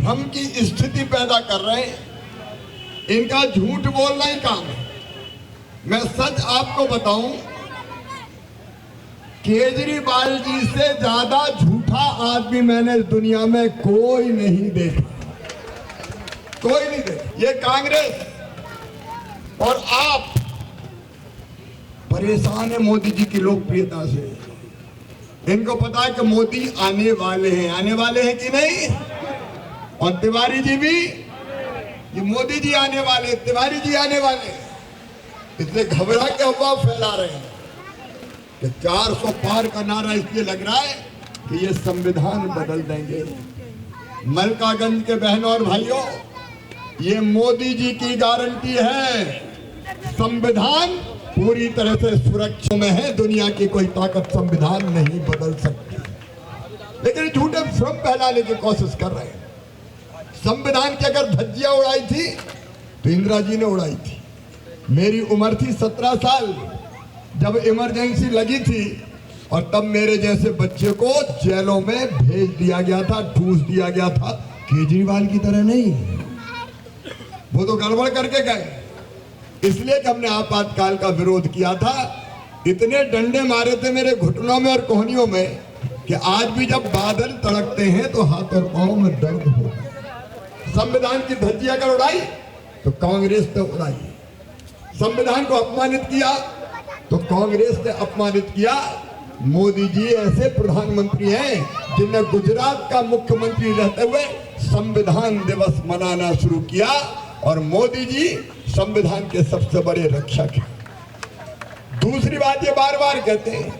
भ्रम की स्थिति पैदा कर रहे हैं। इनका झूठ बोलना ही काम है। मैं सच आपको बताऊं, केजरीवाल जी से ज्यादा झूठा आदमी मैंने इस दुनिया में कोई नहीं देखा, कोई नहीं देखा। ये कांग्रेस और आप परेशान है मोदी जी की लोकप्रियता से। इनको पता है कि मोदी आने वाले हैं कि नहीं। और तिवारी जी भी, ये मोदी जी आने वाले, तिवारी जी आने वाले, इसलिए घबरा के अफवाह फैला रहे हैं कि 400 पार का नारा इसलिए लग रहा है कि ये संविधान बदल देंगे। मलकागंज के बहनों और भाइयों, ये मोदी जी की गारंटी है। संविधान पूरी तरह से सुरक्षा में है। दुनिया की कोई ताकत संविधान नहीं बदल सकती, लेकिन झूठे भ्रम फैलाने की कोशिश कर रहे हैं। संविधान की अगर धज्जियां उड़ाई थी तो इंदिरा जी ने उड़ाई थी। मेरी उम्र थी 17 साल जब इमरजेंसी लगी थी, और तब मेरे जैसे बच्चे को जेलों में भेज दिया गया था, ठूस दिया गया था। केजरीवाल की तरह नहीं, वो तो गड़बड़ करके गए। इसलिए कि हमने आपातकाल का विरोध किया था। इतने डंडे मारे थे मेरे घुटनों में और कोहनियों में कि आज भी जब बादल तड़कते हैं तो हाथ और पांव में दर्द होता है। संविधान की धज्जी अगर उड़ाई तो कांग्रेस ने उड़ाई, संविधान को अपमानित किया तो कांग्रेस ने अपमानित किया। मोदी जी ऐसे प्रधानमंत्री हैं जिन्हें गुजरात का मुख्यमंत्री रहते हुए संविधान दिवस मनाना शुरू किया, और मोदी जी संविधान के सबसे बड़े रक्षक हैं। दूसरी बात ये बार बार कहते हैं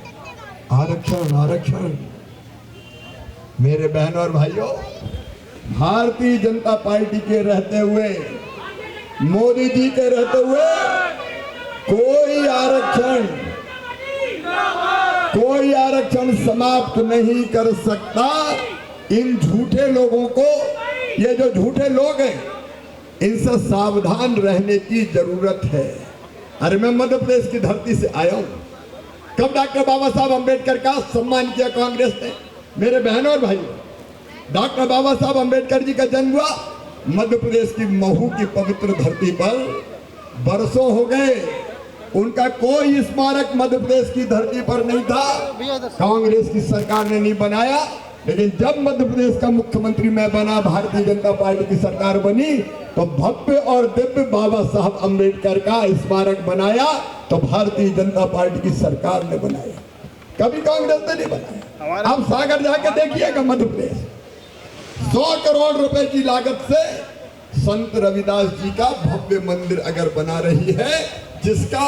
आरक्षण आरक्षण। मेरे बहनों और भाइयों, भारतीय जनता पार्टी के रहते हुए, मोदी जी के रहते हुए कोई आरक्षण समाप्त नहीं कर सकता। इन झूठे लोगों को, ये जो झूठे लोग हैं, इनसे सावधान रहने की जरूरत है। अरे मैं मध्य प्रदेश की धरती से आया हूं। कब डॉक्टर बाबा साहब अम्बेडकर का सम्मान किया कांग्रेस ने? मेरे बहनों और भाइयों, डॉक्टर बाबा साहब अम्बेडकर जी का जन्म हुआ मध्य प्रदेश की महू की पवित्र धरती पर। बरसों हो गए, उनका कोई स्मारक मध्य प्रदेश की धरती पर नहीं था। कांग्रेस की सरकार ने नहीं बनाया, लेकिन जब मध्य प्रदेश का मुख्यमंत्री मैं बना, भारतीय जनता पार्टी की सरकार बनी, तो भव्य और दिव्य बाबा साहब अम्बेडकर का स्मारक बनाया। तो भारतीय जनता पार्टी की सरकार ने बनाया, कभी कांग्रेस ने नहीं बनाया। आप सागर जाके देखिएगा, मध्य प्रदेश 100 करोड़ रुपए की लागत से संत रविदास जी का भव्य मंदिर अगर बना रही है, जिसका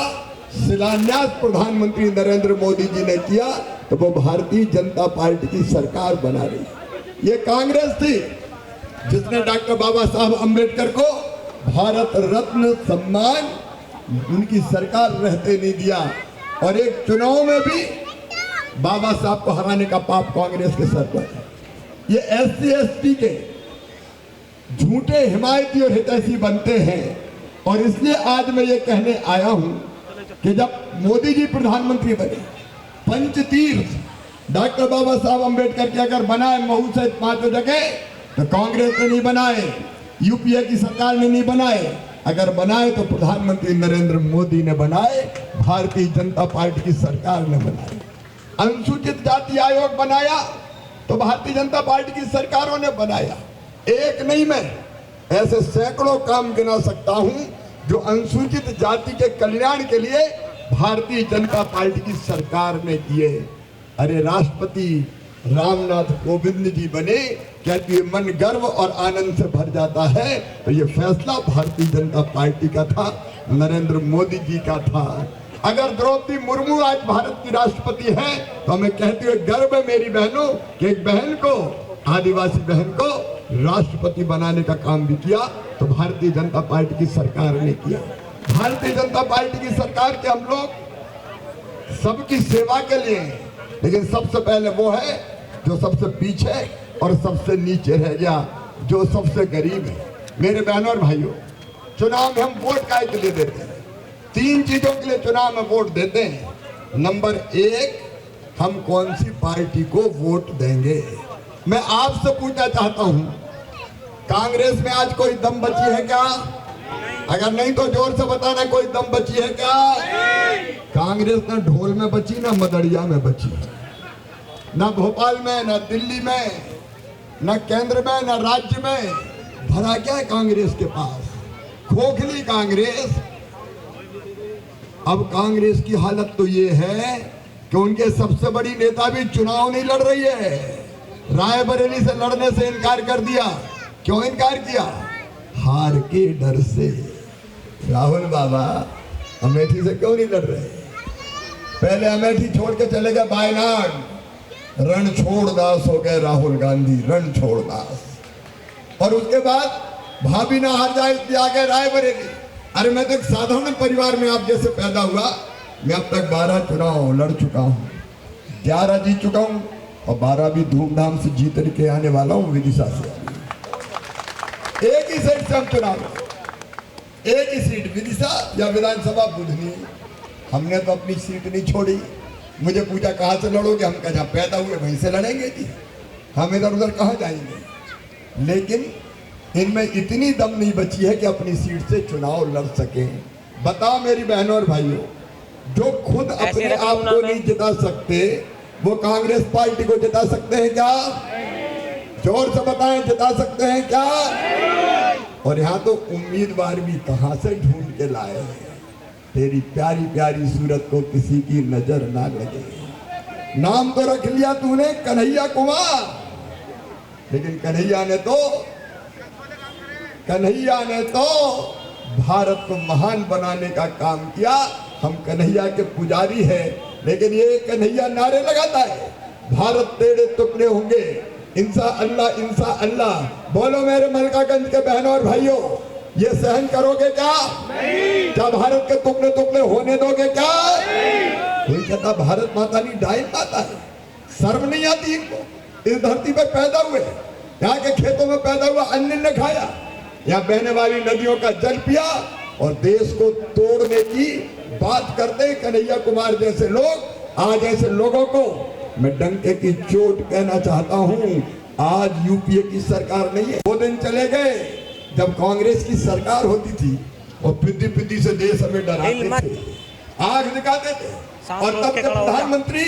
शिलान्यास प्रधानमंत्री नरेंद्र मोदी जी ने किया, तो वो भारतीय जनता पार्टी की सरकार बना रही है। ये कांग्रेस थी जिसने डॉक्टर बाबा साहब अम्बेडकर को भारत रत्न सम्मान उनकी सरकार रहते नहीं दिया, और एक चुनाव में भी बाबा साहब को हराने का पाप कांग्रेस के सर पर है। ये SC ST के झूठे हिमायती और हितैषी बनते हैं। और इसलिए आज मैं ये कहने आया हूं कि जब मोदी जी प्रधानमंत्री बने, पंचतीर्थ डॉक्टर बाबा साहब अम्बेडकर के अगर बनाए महू से 5 जगह, तो कांग्रेस ने नहीं बनाए, यूपीए की सरकार ने नहीं बनाए। अगर बनाए तो प्रधानमंत्री नरेंद्र मोदी ने बनाए, भारतीय जनता पार्टी की सरकार ने बनाए। अनुसूचित जाति आयोग बनाया तो भारतीय जनता पार्टी की सरकारों ने बनाया। एक नहीं, मैं ऐसे सैकड़ों काम गिना सकता हूं जो अनुसूचित जाति के कल्याण के लिए भारतीय जनता पार्टी की सरकार ने किए। अरे राष्ट्रपति रामनाथ कोविंद जी बने, कहती है मन गर्व और आनंद से भर जाता है। तो ये फैसला भारतीय जनता पार्टी का था, नरेंद्र मोदी जी का था। अगर द्रौपदी मुर्मू आज भारत की राष्ट्रपति है, तो हमें कहती हुए गर्व है मेरी बहनों कि एक बहन को, आदिवासी बहन को राष्ट्रपति बनाने का काम भी किया तो भारतीय जनता पार्टी की सरकार ने किया। भारतीय जनता पार्टी की सरकार के हम लोग सबकी सेवा के लिए, लेकिन सबसे पहले वो है जो सबसे पीछे और सबसे नीचे रह गया, जो सबसे गरीब है। मेरे बहनों और भाइयों, चुनाव में हम वोट काहे के लिए देते हैं? 3 चीजों के लिए चुनाव में वोट देते हैं। नंबर 1, हम कौन सी पार्टी को वोट देंगे। मैं आपसे पूछना चाहता हूं कांग्रेस में आज कोई दम बची है क्या? अगर नहीं तो जोर से बताना, कोई दम बची है क्या? कांग्रेस न ढोल में बची, न मदड़िया में बची, न भोपाल में, न दिल्ली में, न केंद्र में, न राज्य में। भरा क्या है कांग्रेस के पास? खोखली कांग्रेस। अब कांग्रेस की हालत तो ये है कि उनके सबसे बड़ी नेता भी चुनाव नहीं लड़ रही है। रायबरेली से लड़ने से इनकार कर दिया। क्यों इनकार किया? हार के डर से। राहुल बाबा अमेठी से क्यों नहीं लड़ रहे? पहले अमेठी छोड़ के चले गए वायनाड। रण छोड़ दास हो गए राहुल गांधी, रण छोड़ दास। और उसके बाद भाभी ना हार जाए इसलिए आ गए रायबरेली। अरे मैं तो एक साधारण परिवार में आप जैसे पैदा हुआ। मैं अब तक 12 चुनाव लड़ चुका हूँ, 11 जीत चुका हूँ और 12 भी धूमधाम से जीत के आने वाला हूँ विदिशा से। एक ही सीट से हम चुनाव, एक ही सीट विदिशा या विधानसभा बुधनी। हमने तो अपनी सीट नहीं छोड़ी। मुझे पूछा कहाँ से लड़ोगे? हम कहा जहाँ पैदा हुए वहीं से लड़ेंगे जी, हम इधर उधर कहाँ जाएंगे। लेकिन इनमें इतनी दम नहीं बची है कि अपनी सीट से चुनाव लड़ सके। बताओ मेरी बहनों और भाइयों, जो खुद अपने आप को नहीं जिता सकते वो कांग्रेस पार्टी को जिता सकते हैं क्या? जोर से बताएं, जिता सकते हैं क्या? और यहाँ तो उम्मीदवार भी कहां से ढूंढ के लाए हैं। तेरी प्यारी प्यारी सूरत को किसी की नजर ना लगे। नाम तो रख लिया तूने कन्हैया कुमार, लेकिन कन्हैया ने तो भारत को महान बनाने का काम किया। हम कन्हैया के पुजारी हैं, लेकिन ये कन्हैया नारे लगाता है भारत तेरे टुकड़े होंगे, इंसा अल्लाह इंसा अल्लाह। बोलो मेरे मलकागंज के बहनों और भाइयों, ये सहन करोगे क्या? नहीं। क्या भारत के टुकड़े टुकड़े होने दोगे क्या? कोई कहता भारत माता नहीं, डाइन माता है। शर्म नहीं आती इनको? इस धरती पर पैदा हुए, यहाँ के खेतों में पैदा हुआ अन्न ने खाया, यहाँ बहने वाली नदियों का जल पिया और देश को तोड़ने की बात करते हैं कन्हैया कुमार जैसे लोग। आज ऐसे लोगों को मैं डंके की चोट कहना चाहता हूं। आज यूपीए की सरकार नहीं है। वो दिन चले गए जब कांग्रेस की सरकार होती थी और पिद्दी से देश हमें डराते थे, आग दिखाते थे, और तब जब प्रधानमंत्री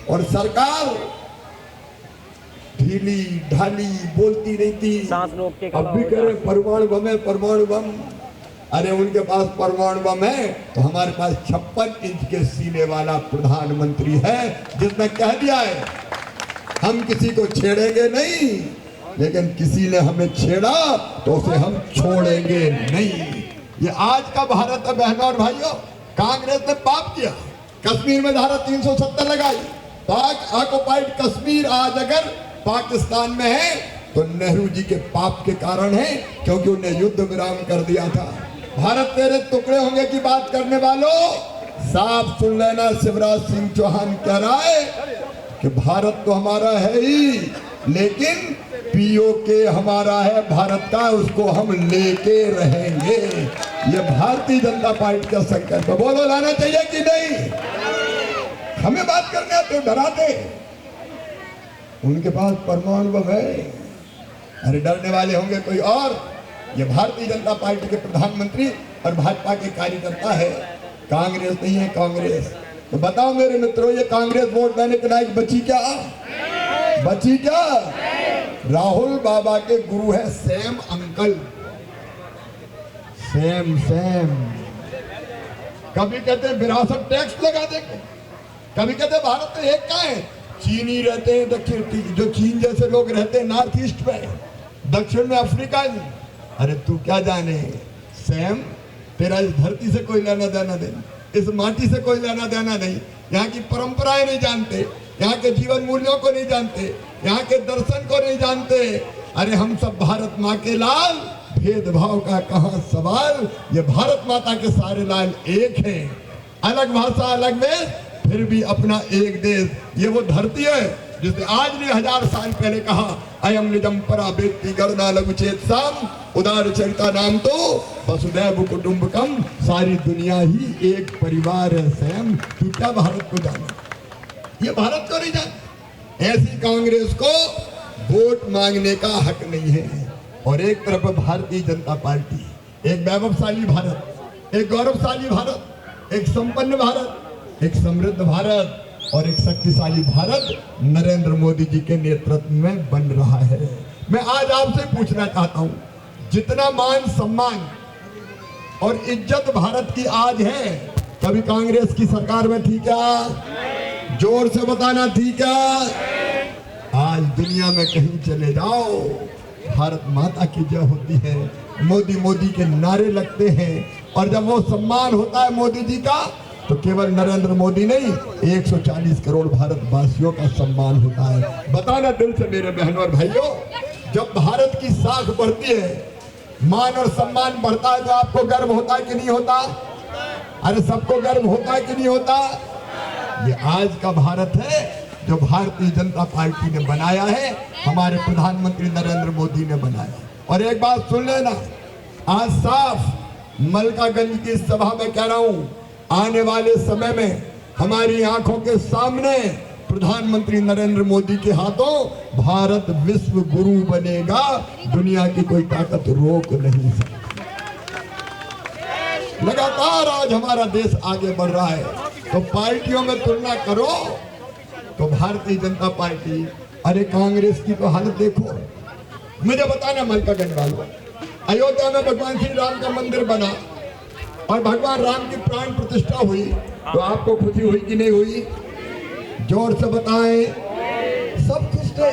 और सरकार ढीली ढाली बोलती नहीं थी। अब भी कह रहे परमाणु बम है, परमाणु बम। अरे उनके पास परमाणु बम है तो हमारे पास 56 इंच के सीने वाला प्रधानमंत्री है जिसने कह दिया है हम किसी को छेड़ेंगे नहीं, लेकिन किसी ने हमें छेड़ा तो उसे हम छोड़ेंगे नहीं। ये आज का भारत है बहनों और भाइयों। कांग्रेस ने पाप किया, कश्मीर में धारा 370 लगाई। पाक ऑक्युपाइड कश्मीर आज अगर पाकिस्तान में है तो नेहरू जी के पाप के कारण है, क्योंकि उन्हें युद्ध विराम कर दिया था। भारत तेरे टुकड़े होंगे की बात करने वालों, साफ सुन लेना। शिवराज सिंह चौहान कह रहा है कि भारत तो हमारा है ही, लेकिन पीओके हमारा है भारत का, उसको हम लेके रहेंगे। ये भारतीय जनता पार्टी का संकल्प है। बोलो लाना चाहिए कि नहीं? हमें बात करने आते हो, डराते। उनके पास परमाणु बम है। अरे डरने वाले होंगे कोई और। ये भारतीय जनता पार्टी के प्रधानमंत्री और भाजपा के कार्यकर्ता है, कांग्रेस नहीं है। कांग्रेस तो बताओ मेरे मित्रों, ये कांग्रेस वोट देने के लायक बची क्या? बची क्या? राहुल बाबा के गुरु है सैम अंकल, सैम। कभी कहते हैं विरासत टैक्स लगा देंगे, कभी कहते हैं भारत में एक का है। चीनी रहते हैं दक्षिण, जो चीन जैसे लोग रहते हैं नॉर्थ ईस्ट में, दक्षिण में अफ्रीका में। अरे तू क्या जाने सैम, तेरा इस धरती से कोई लेना देना नहीं, इस माटी से कोई लेना देना नहीं। यहाँ की परंपराएं नहीं जानते, यहाँ के जीवन मूल्यों को नहीं जानते, यहाँ के दर्शन को नहीं जानते। अरे हम सब भारत माँ के लाल, भेदभाव का कहाँ सवाल। ये भारत माता के सारे लाल एक हैं, अलग भाषा अलग वेश, फिर भी अपना एक देश। ये वो धरती है जिसने आज ने 1000 साल पहले कहा अयम निजम परा व्यक्ति गणना लघुचेत साम उदार चरिता नाम तो वसुदैव कुटुंबकम। सारी दुनिया ही एक परिवार है सैम। तू क्या भारत को जाना? ये भारत को नहीं जाना। ऐसी कांग्रेस को वोट मांगने का हक नहीं है। और एक तरफ भारतीय जनता पार्टी, एक वैभवशाली भारत, एक गौरवशाली भारत, एक संपन्न भारत, एक समृद्ध भारत और एक शक्तिशाली भारत नरेंद्र मोदी जी के नेतृत्व में बन रहा है। मैं आज आपसे पूछना चाहता हूं, जितना मान सम्मान और इज्जत भारत की आज है, कभी कांग्रेस की सरकार में थी क्या? जोर से बताना, थी क्या? आज दुनिया में कहीं चले जाओ, भारत माता की जय होती है, मोदी मोदी के नारे लगते हैं, और जब वो सम्मान होता है मोदी जी का, तो केवल नरेंद्र मोदी नहीं, 140 करोड़ भारतवासियों का सम्मान होता है। बताना दिल से मेरे बहनों और भाइयों, जब भारत की साख बढ़ती है, मान और सम्मान बढ़ता है, तो आपको गर्व होता है कि नहीं होता? अरे सबको गर्व होता है कि नहीं होता? ये आज का भारत है जो भारतीय जनता पार्टी ने बनाया है, हमारे प्रधानमंत्री नरेंद्र मोदी ने बनाया। और एक बात सुन लेना, आज साफ मलकागंज की सभा में कह रहा हूं, आने वाले समय में हमारी आंखों के सामने प्रधानमंत्री नरेंद्र मोदी के हाथों भारत विश्व गुरु बनेगा, दुनिया की कोई ताकत रोक नहीं सकती। लगातार आज हमारा देश आगे बढ़ रहा है, तो पार्टियों में तुलना करो तो भारतीय जनता पार्टी, अरे कांग्रेस की तो हालत देखो। मुझे बताना मलकागंज वालों, अयोध्या में भगवान श्री राम का मंदिर बना और भगवान राम की प्राण प्रतिष्ठा हुई, तो आपको खुशी हुई कि नहीं हुई? जोर से बताएं। सब खुश थे,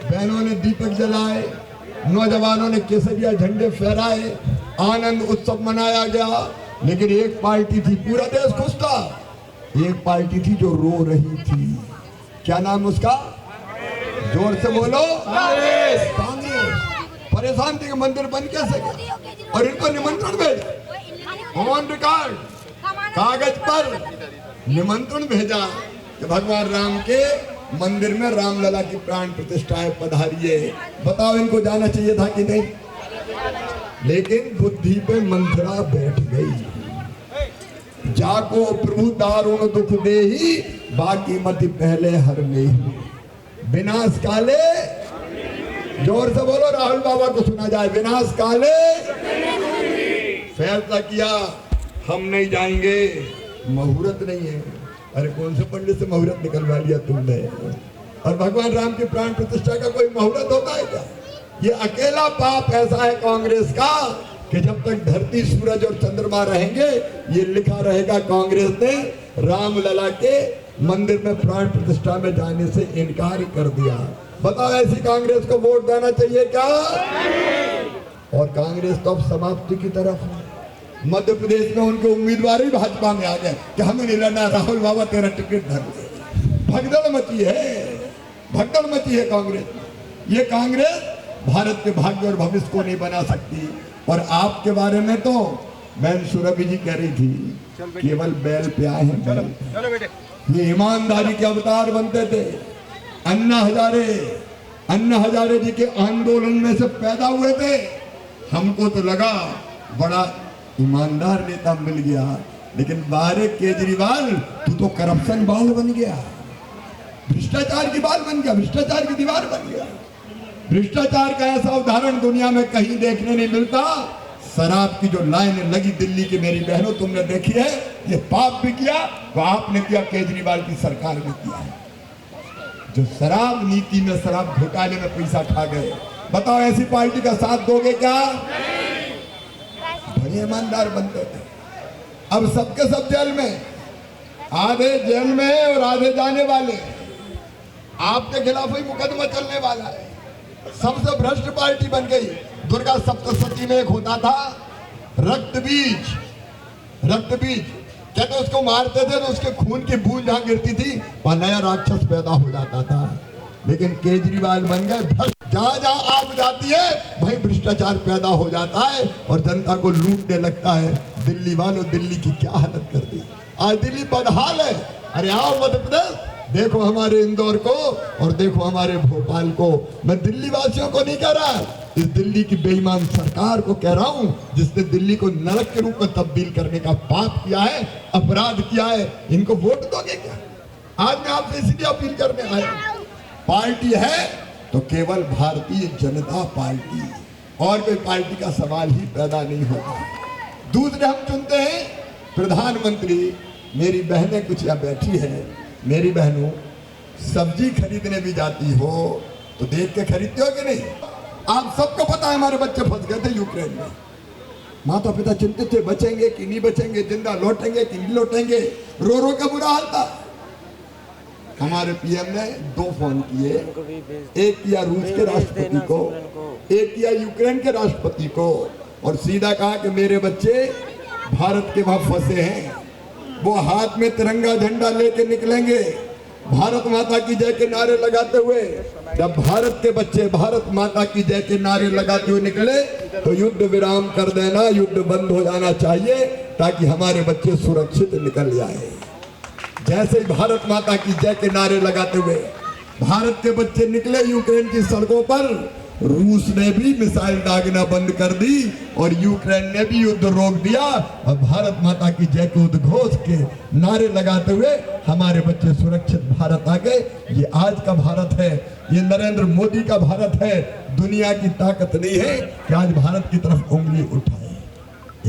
बहनों ने दीपक जलाए, नौजवानों ने केसरिया झंडे फहराए, आनंद उत्सव मनाया गया। लेकिन एक पार्टी थी, पूरा देश खुश था, एक पार्टी थी जो रो रही थी। क्या नाम उसका? जोर से बोलो। कांग्रेस। परेशान थी कि मंदिर बन कैसे गया, और इनको निमंत्रण भेजा, ऑन रिकॉर्ड कागज पर निमंत्रण भेजा कि भगवान राम के मंदिर में रामलला की प्राण प्रतिष्ठा है, पधारिए। बताओ इनको जाना चाहिए था कि नहीं? लेकिन बुद्धि पे मंथरा बैठ गई। जाको प्रभु दारुण दुख देही, बाकी मति पहले हर नहीं। विनाश काले, जोर से बोलो, राहुल बाबा को सुना जाए, विनाश काले। फैसला किया हम नहीं जाएंगे, मुहूर्त नहीं है। अरे कौन से पंडित से मुहूर्त निकलवा लिया तुमने? और भगवान राम की प्राण प्रतिष्ठा का कोई मुहूर्त होता है क्या? ये अकेला पाप ऐसा है कांग्रेस का कि जब तक धरती, सूरज और चंद्रमा रहेंगे, ये लिखा रहेगा कांग्रेस ने रामलला के मंदिर में प्राण प्रतिष्ठा में जाने से इनकार कर दिया। बताओ ऐसी कांग्रेस को वोट देना चाहिए क्या? और कांग्रेस तो अब समाप्ति की तरफ है। मध्य प्रदेश में उनके उम्मीदवार ही भाजपा में आ गए कि हमें नहीं लड़ना, राहुल बाबा तेरा टिकट धर ले। भगदड़ मची है, भगदड़ मची है कांग्रेस। ये कांग्रेस भारत के भाग्य और भविष्य को नहीं बना सकती। और आपके बारे में तो बहन सुरभि जी कह रही थी, केवल बैल पे आए हैं, बैल। ये ईमानदारी के अवतार बनते थे। अन्ना हजारे जी के आंदोलन में से पैदा हुए थे। हमको तो लगा बड़ा ईमानदार नेता मिल गया, लेकिन बाहर केजरीवाल तू तो करप्शन बाल बन गया, भ्रष्टाचार की बाल बन गया, भ्रष्टाचार की दीवार बन गया। भ्रष्टाचार का ऐसा उदाहरण दुनिया में कहीं देखने नहीं मिलता। शराब की जो लाइन लगी दिल्ली की, मेरी बहनों तुमने देखी है, ये पाप भी किया तो आपने किया, केजरीवाल की सरकार ने किया है। जो शराब नीति में, शराब घोटाले में पैसा खा गए, बताओ ऐसी पार्टी का साथ दोगे क्या? बड़े ईमानदार बनते थे। अब सबके सब जेल में, आधे जेल में और आधे जाने वाले। आपके खिलाफ ही मुकदमा चलने वाला है। सबसे भ्रष्ट पार्टी बन गई। दुर्गा सप्तशती में एक होता था रक्त बीज, कहते उसको मारते थे तो उसके खून की बूंद जहां गिरती थी वहां नया राक्षस पैदा हो जाता था। लेकिन केजरीवाल बन गए भ्रष्ट। जहां जहां आग जाती है भाई भ्रष्टाचार पैदा हो जाता है और जनता को लूटने लगता है। दिल्ली वालों, दिल्ली की क्या हालत कर दी। आज दिल्ली बदहाल है। अरे आओ मध्य प्रदेश, देखो हमारे इंदौर को और देखो हमारे भोपाल को। मैं दिल्ली वासियों को नहीं कह रहा, इस दिल्ली की बेईमान सरकार को कह रहा हूं, जिसने दिल्ली को नरक के रूप में तब्दील करने का पाप किया है, अपराध किया है। इनको वोट दोगे क्या? आज मैं आपसे इसलिए अपील करने आया, पार्टी है तो केवल भारतीय जनता पार्टी। और कोई पार्टी का सवाल ही पैदा नहीं होगा। दूसरे हम चुनते हैं प्रधानमंत्री। मेरी बहनें कुछ यहाँ बैठी हैं, मेरी बहनों सब्जी खरीदने भी जाती हो तो देख के खरीदते हो कि नहीं? आप सबको पता है हमारे बच्चे फंस गए थे यूक्रेन में। माता पिता चिंतित थे, बचेंगे कि नहीं बचेंगे, जिंदा लौटेंगे कि नहीं लौटेंगे, रो रो का बुरा हाल था। हमारे पीएम ने 2 फोन किए, एक किया रूस के राष्ट्रपति को, एक किया यूक्रेन के राष्ट्रपति को, और सीधा कहा कि मेरे बच्चे भारत के वहां फंसे हैं, वो हाथ में तिरंगा झंडा लेके निकलेंगे भारत माता की जय के नारे लगाते हुए। जब भारत के बच्चे भारत माता की जय के नारे लगाते हुए निकले तो युद्ध विराम कर देना, युद्ध बंद हो जाना चाहिए ताकि हमारे बच्चे सुरक्षित निकल जाए। जैसे ही भारत माता की जय के नारे लगाते हुए भारत के बच्चे निकले यूक्रेन की सड़कों पर, रूस ने भी मिसाइल दागना बंद कर दी और यूक्रेन ने भी युद्ध रोक दिया और भारत माता की जय के उद्घोष के नारे लगाते हुए हमारे बच्चे सुरक्षित भारत आ गए। ये आज का भारत है, ये नरेंद्र मोदी का भारत है। दुनिया की ताकत नहीं है कि आज भारत की तरफ उंगली उठाए।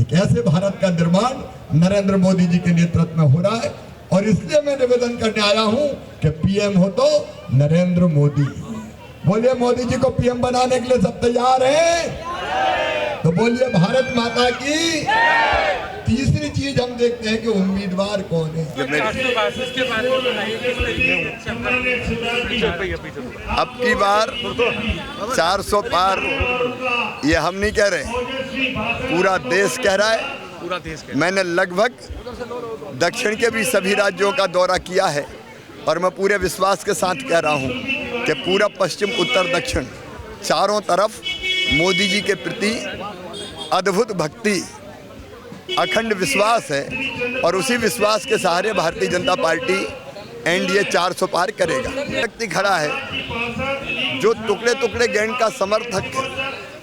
एक ऐसे भारत का निर्माण नरेंद्र मोदी जी के नेतृत्व में हो रहा है और इसलिए मैं निवेदन करने आया हूं कि पीएम हो तो नरेंद्र मोदी। बोलिए मोदी जी को पीएम बनाने के लिए सब तैयार हैं? तो बोलिए भारत माता की। तीसरी चीज हम देखते हैं कि उम्मीदवार कौन है। अब की बार 400 पार ये हम नहीं कह रहे, पूरा देश कह रहा है। पूरा देश मैंने लगभग दक्षिण के भी सभी राज्यों का दौरा किया है और मैं पूरे विश्वास के साथ कह रहा हूँ कि पूरा पश्चिम उत्तर दक्षिण चारों तरफ मोदी जी के प्रति अद्भुत भक्ति, अखंड विश्वास है और उसी विश्वास के सहारे भारतीय जनता पार्टी एनडीए 400 पार करेगा। व्यक्ति खड़ा है जो टुकड़े टुकड़े गैंग का समर्थक है,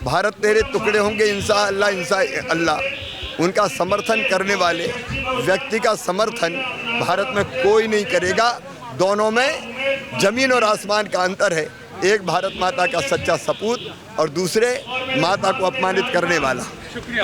भारत तेरे टुकड़े होंगे इंशा अल्लाह, उनका समर्थन करने वाले व्यक्ति का समर्थन भारत में कोई नहीं करेगा। दोनों में जमीन और आसमान का अंतर है। एक भारत माता का सच्चा सपूत और दूसरे माता को अपमानित करने वाला। शुक्रिया।